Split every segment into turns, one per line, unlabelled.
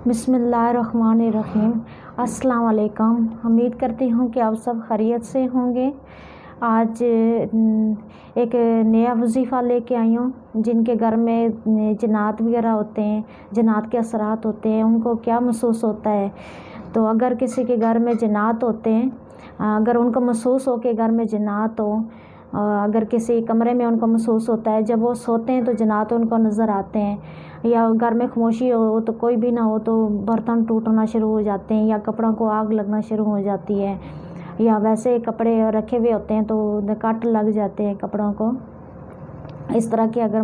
बिस्मिल्लाहिर्रहमानिर्रहीम। अस्सलाम वालेकुम। उम्मीद करती हूँ कि आप सब खैरियत से होंगे। आज एक नया वजीफ़ा लेके आई हूँ। जिनके घर में जिन्नात वगैरह होते हैं, जिन्नात के असरात होते हैं, उनको क्या महसूस होता है। तो अगर किसी के घर में जिन्नात होते हैं, अगर उनको महसूस हो कि घर में जिन्नात हो, अगर किसी कमरे में उनको महसूस होता है, जब वो सोते हैं तो जिन्नात उनको नज़र आते हैं, या घर में खामोशी हो तो कोई भी ना हो तो बर्तन टूटना शुरू हो जाते हैं, या कपड़ों को आग लगना शुरू हो जाती है, या वैसे कपड़े रखे हुए होते हैं तो कट लग जाते हैं कपड़ों को। इस तरह के अगर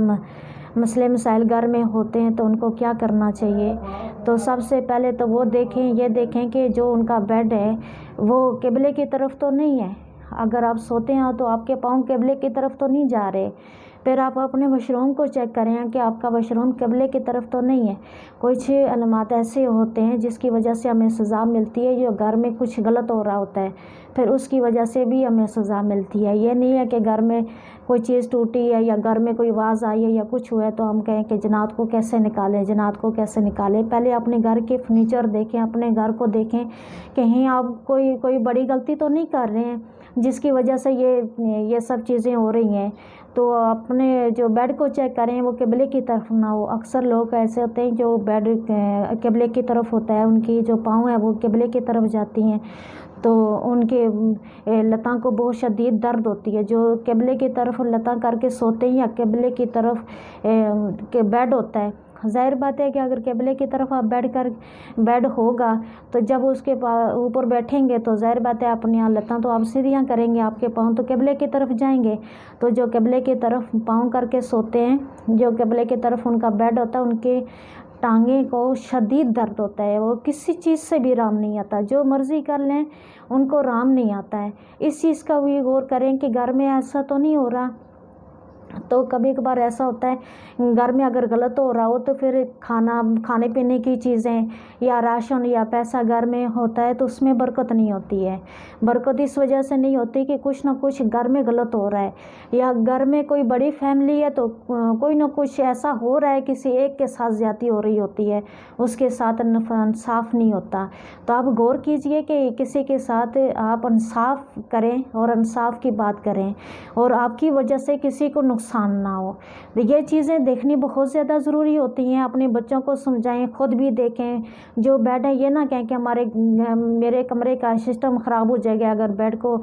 मसले मसाइल घर में होते हैं तो उनको क्या करना चाहिए। तो सबसे पहले तो वो ये देखें कि जो उनका बेड है वो किबले की तरफ तो नहीं है। अगर आप सोते हैं तो आपके पाँव किबले की तरफ तो नहीं जा रहे। फिर आप अपने वॉशरूम को चेक करें कि आपका वॉशरूम किबले की तरफ तो नहीं है। कुछ अलामात ऐसे होते हैं जिसकी वजह से हमें सज़ा मिलती है, जो घर में कुछ गलत हो रहा होता है, फिर उसकी वजह से भी हमें सज़ा मिलती है। ये नहीं है कि घर में कोई चीज़ टूटी है या घर में कोई आवाज़ आई है या कुछ हुआ है तो हम कहें कि जिन्नात को कैसे निकालें, जिन्नात को कैसे निकालें। पहले अपने घर के फर्नीचर देखें, अपने घर को देखें, कहीं आप कोई बड़ी गलती तो नहीं कर रहे हैं जिसकी वजह से ये सब चीज़ें हो रही हैं। तो अपने जो बेड को चेक करें वो किबले की तरफ ना हो। अक्सर लोग ऐसे होते हैं जो बेड किबले की तरफ होता है, उनकी जो पाँव है वो किबले की तरफ जाती हैं तो उनके लतां को बहुत शदीद दर्द होती है। जो किबले की तरफ लतां करके सोते हैं या किबले की तरफ के बेड होता है, ज़ाहिर बात है कि अगर किबले की तरफ आप बेड होगा तो जब उसके ऊपर बैठेंगे तो ज़ाहिर बात है अपनी लतां तो आप सीधियाँ करेंगे, आपके पाँव तो किबले की तरफ जाएंगे। तो जो किबले की तरफ पाँव करके सोते हैं, जो किबले की तरफ उनका बेड होता है, उनके टांगे को शदीद दर्द होता है। वो किसी चीज़ से भी आराम नहीं आता, जो मर्ज़ी कर लें उनको आराम नहीं आता है। इस चीज़ का भी गौर करें कि घर में ऐसा तो नहीं हो रहा। तो कभी कभार ऐसा होता है घर में अगर गलत हो रहा हो तो फिर खाने पीने की चीज़ें या राशन या पैसा घर में होता है तो उसमें बरकत नहीं होती है। बरकत इस वजह से नहीं होती कि कुछ ना कुछ घर में गलत हो रहा है, या घर में कोई बड़ी फैमिली है तो कोई ना कुछ ऐसा हो रहा है, किसी एक के साथ ज़्यादती हो रही होती है, उसके साथ इंसाफ नहीं होता। तो आप गौर कीजिए कि किसी के साथ आप इंसाफ करें और इंसाफ की बात करें और आपकी वजह से किसी को नुकसान ना हो। ये चीज़ें देखनी बहुत ज़्यादा ज़रूरी होती हैं। अपने बच्चों को समझाएं, खुद भी देखें। जो बेड है ये ना कहें कि मेरे कमरे का सिस्टम ख़राब हो जाएगा, अगर बेड को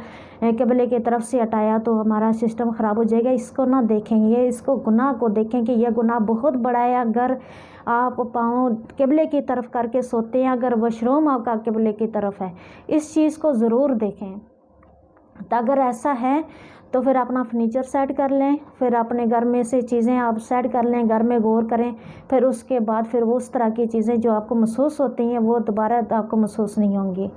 किबले की तरफ से हटाया तो हमारा सिस्टम ख़राब हो जाएगा। इसको ना देखें, ये इसको गुनाह को देखें कि यह गुनाह बहुत बड़ा है। अगर आप पाँव किबले की तरफ करके सोते हैं, अगर वॉशरूम आपका किबले की तरफ है, इस चीज़ को ज़रूर देखें। तो अगर ऐसा है तो फिर अपना फर्नीचर सेट कर लें, फिर अपने घर में से चीज़ें आप सेट कर लें, घर में गौर करें। फिर उसके बाद फिर वो उस तरह की चीज़ें जो आपको महसूस होती हैं वो दोबारा आपको महसूस नहीं होंगी।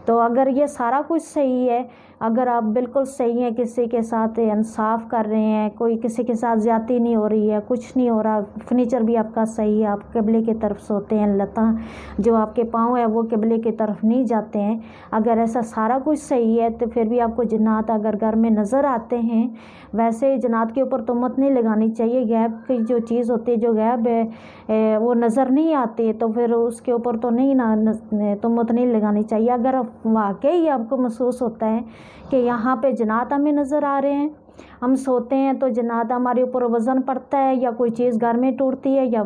तो अगर ये सारा कुछ सही है, अगर आप बिल्कुल सही हैं, किसी के साथ इंसाफ कर रहे हैं, कोई किसी के साथ ज़्यादती नहीं हो रही है, कुछ नहीं हो रहा, फर्नीचर भी आपका सही है, आप किबले की तरफ सोते हैं, लतां जो आपके पाँव है वो किबले की तरफ नहीं जाते हैं, अगर ऐसा सारा कुछ सही है तो फिर भी आपको जिन्नात अगर घर में नज़र आते हैं, वैसे जिन्नात के ऊपर तुहमत नहीं लगानी चाहिए। गैब की जो चीज़ होती है, जो गैब है वो नज़र नहीं आती तो फिर उसके ऊपर तो तुहमत नहीं लगानी चाहिए। अगर वाकई आपको महसूस होता है कि यहाँ पे जिन्नात हमें नज़र आ रहे हैं, हम सोते हैं तो जिन्नात हमारे ऊपर वज़न पड़ता है, या कोई चीज़ घर में टूटती है, या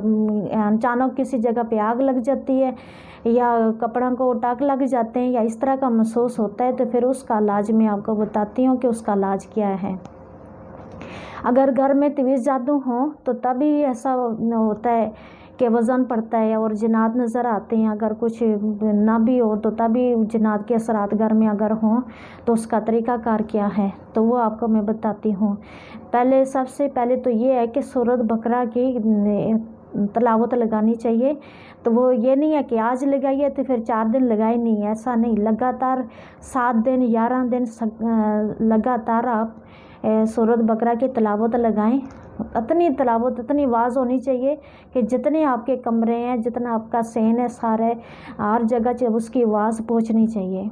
अचानक किसी जगह पे आग लग जाती है, या कपड़ों को टाक लग जाते हैं, या इस तरह का महसूस होता है, तो फिर उसका इलाज मैं आपको बताती हूँ कि उसका इलाज क्या है। अगर घर में तवीज़ जादू हो तो तभी ऐसा होता है कि वज़न पड़ता है और जिन्नात नज़र आते हैं। अगर कुछ ना भी हो तो तभी जिन्नात के असरात घर में अगर हों तो उसका तरीक़ाकार क्या है तो वो आपको मैं बताती हूँ। सबसे पहले तो ये है कि सूरत बकरा की तलावत लगानी चाहिए। तो वो ये नहीं है कि आज लगाइए तो फिर 4 दिन लगाए नहीं, ऐसा नहीं, लगातार 7 दिन 11 दिन लगातार आप सूरत बकरा की तलावत लगाएं। इतनी तलावत, इतनी आवाज़ होनी चाहिए कि जितने आपके कमरे हैं, जितना आपका सहन है, सारे हर जगह जब उसकी आवाज़ पहुंचनी चाहिए।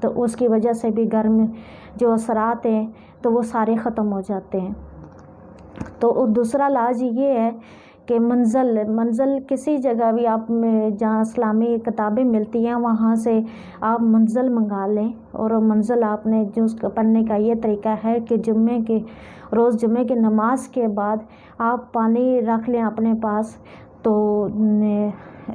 तो उसकी वजह से भी घर में जो असरात हैं तो वो सारे ख़त्म हो जाते हैं। तो दूसरा इलाज ये है کہ منزل کسی جگہ بھی آپ جہاں اسلامی کتابیں ملتی ہیں وہاں سے آپ منزل منگا لیں، اور منزل آپ نے جو اس کو پڑھنے کا یہ طریقہ ہے کہ روز جمعے کی نماز کے بعد آپ پانی رکھ لیں اپنے پاس، تو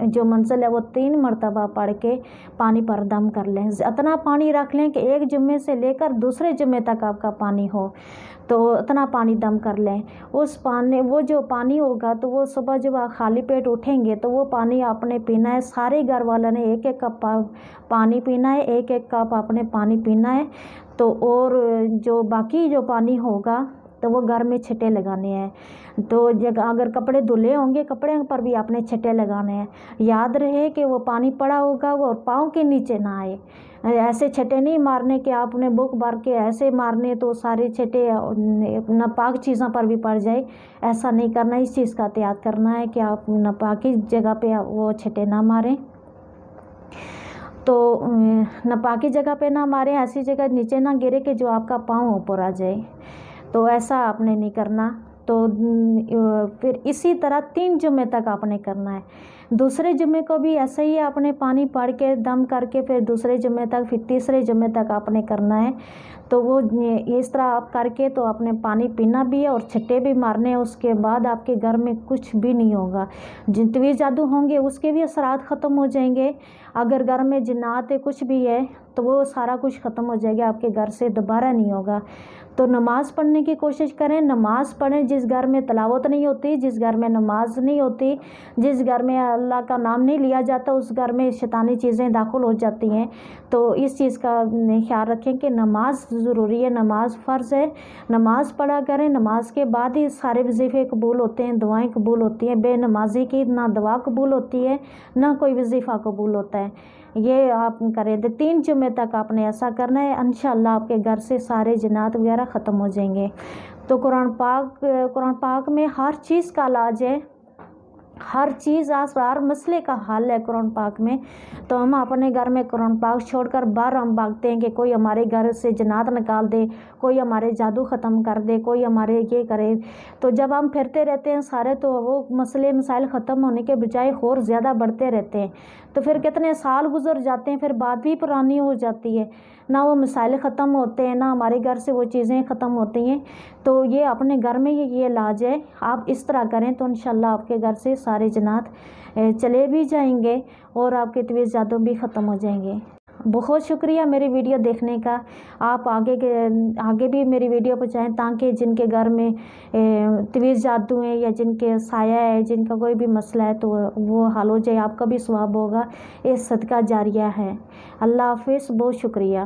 جو منزل ہے وہ 3 مرتبہ پڑھ کے پانی پر دم کر لیں۔ اتنا پانی رکھ لیں کہ ایک جمعے سے لے کر دوسرے جمعے تک آپ کا پانی ہو، تو اتنا پانی دم کر لیں۔ وہ جو پانی ہوگا تو وہ صبح جب آپ خالی پیٹ اٹھیں گے تو وہ پانی آپ نے پینا ہے، سارے گھر والوں نے ایک ایک کپ پانی پینا ہے، ایک ایک کپ آپ نے پانی پینا ہے۔ تو اور جو باقی جو پانی ہوگا تو وہ گھر میں چھٹے لگانے ہیں، تو اگر کپڑے دھلے ہوں گے کپڑے پر بھی آپ نے چھٹے لگانے ہیں۔ یاد رہے کہ وہ پانی پڑا ہوگا وہ پاؤں کے نیچے نہ آئے، ایسے چھٹے نہیں مارنے کہ آپ نے بک بھر کے ایسے مارنے تو سارے چھٹے ناپاک چیزوں پر بھی پڑ جائے، ایسا نہیں کرنا۔ اس چیز کا احتیاط کرنا ہے کہ آپ ناپاکی جگہ پہ وہ چھٹے نہ ماریں، تو ناپاکی جگہ پہ نہ ماریں، ایسی جگہ نیچے نہ گرے کہ جو آپ کا پاؤں اوپر آ جائے، تو ایسا آپ نے نہیں کرنا۔ تو پھر اسی طرح 3 جمعے تک آپ نے کرنا ہے۔ دوسرے جمعے کو بھی ایسے ہی آپ نے پانی پڑھ کے دم کر کے پھر دوسرے جمعے تک، پھر تیسرے جمعے تک آپ نے کرنا ہے۔ تو وہ اس طرح آپ کر کے تو آپ نے پانی پینا بھی ہے اور چھٹے بھی مارنے ہیں۔ اس کے بعد آپ کے گھر میں کچھ بھی نہیں ہوگا، جن تویز جادو ہوں گے اس کے بھی اثرات ختم ہو جائیں گے۔ اگر گھر میں جنات کچھ بھی ہے تو وہ سارا کچھ ختم ہو جائے گا، آپ کے گھر سے دوبارہ نہیں ہوگا۔ تو نماز پڑھنے کی کوشش کریں، نماز پڑھیں۔ جس گھر میں تلاوت نہیں ہوتی، جس گھر میں نماز نہیں ہوتی، جس گھر میں اللہ کا نام نہیں لیا جاتا، اس گھر میں شیطانی چیزیں داخل ہو جاتی ہیں۔ تو اس چیز کا خیال رکھیں کہ نماز ضروری ہے، نماز فرض ہے، نماز پڑھا کریں۔ نماز کے بعد ہی سارے وظیفے قبول ہوتے ہیں، دعائیں قبول ہوتی ہیں۔ بے نمازی کی نہ دعا قبول ہوتی ہے نہ کوئی وظیفہ قبول ہوتا ہے۔ یہ آپ کریں، 3 جمعے تک آپ نے ایسا کرنا ہے، انشاءاللہ آپ کے گھر سے سارے جنات وغیرہ ختم ہو جائیں گے۔ تو قرآن پاک میں ہر چیز کا علاج ہے، ہر چیز ہر مسئلے کا حل ہے قرآن پاک میں۔ تو ہم اپنے گھر میں قرآن پاک چھوڑ کر باہر ہم بھاگتے ہیں کہ کوئی ہمارے گھر سے جنات نکال دے، کوئی ہمارے جادو ختم کر دے، کوئی ہمارے یہ کرے۔ تو جب ہم پھرتے رہتے ہیں سارے تو وہ مسائل ختم ہونے کے بجائے اور زیادہ بڑھتے رہتے ہیں، تو پھر کتنے سال گزر جاتے ہیں، پھر بات بھی پرانی ہو جاتی ہے، نہ وہ مسائل ختم ہوتے ہیں نہ ہمارے گھر سے وہ چیزیں ختم ہوتی ہیں۔ تو یہ اپنے گھر میں یہ علاج ہے، آپ اس طرح کریں تو انشاءاللہ آپ کے گھر سے سارے جنات چلے بھی جائیں گے اور آپ کے تویز جادو بھی ختم ہو جائیں گے۔ بہت شکریہ میری ویڈیو دیکھنے کا۔ آپ آگے بھی میری ویڈیو پہنچائیں تاکہ جن کے گھر میں تویز جادو ہیں یا جن کے سایہ ہے، جن کا کوئی بھی مسئلہ ہے تو وہ حل ہو جائے، آپ کا بھی ثواب ہوگا، یہ صدقہ جاریہ ہے۔ اللہ حافظ، بہت شکریہ۔